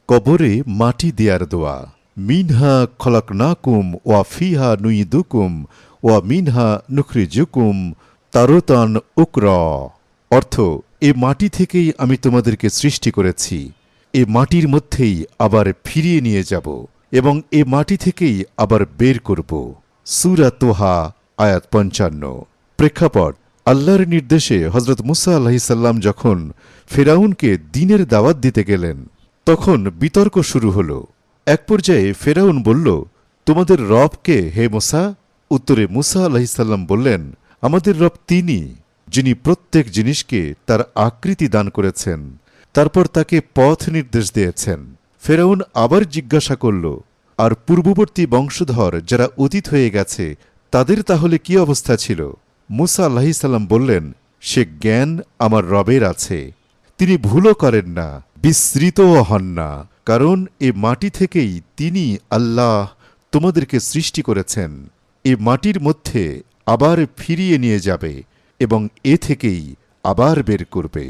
কবরে মাটি দেয়ার দোয়া। মিনহা খলাকনাকুম ওয়া ফিহা নুইদুকুম ওয়া মিনহা নুখরিজুকুম তারতান উকরা। অর্থ, এ মাটি থেকেই আমি তোমাদেরকে সৃষ্টি করেছি, এ মাটির মধ্যেই আবার ফিরিয়ে নিয়ে যাব এবং এ মাটি থেকেই আবার বের করব। সূরা তোহা আয়াত ৫৫। প্রেক্ষাপট: আল্লাহর নির্দেশে হযরত মুসা আলাইহিসসালাম যখন ফেরাউনকে দ্বীনের দাওয়াত দিতে গেলেন, তখন বিতর্ক শুরু হল। এক পর্যায়ে ফেরাউন বলল, তোমাদের রব কে হে মুসা? উত্তরে মুসা আলাইহিসসালাম বললেন, আমাদের রব তিনি, যিনি প্রত্যেক জিনিসকে তার আকৃতি দান করেছেন, তারপর তাকে পথ নির্দেশ দিয়েছেন। ফেরাউন আবার জিজ্ঞাসা করল, আর পূর্ববর্তী বংশধর যারা অতীত হয়ে গেছে তাদের তাহলে কি অবস্থা ছিল? মুসা আলাইহিসসালাম বললেন, সে জ্ঞান আমার রবের আছে, তিনি ভুলও করেন না, বিস্মৃতও হন না, কারণ এ মাটি থেকেই তিনি আল্লাহ তোমাদেরকে সৃষ্টি করেছেন, এ মাটির মধ্যে আবার ফিরিয়ে নিয়ে যাবে এবং এ থেকেই আবার বের করবে।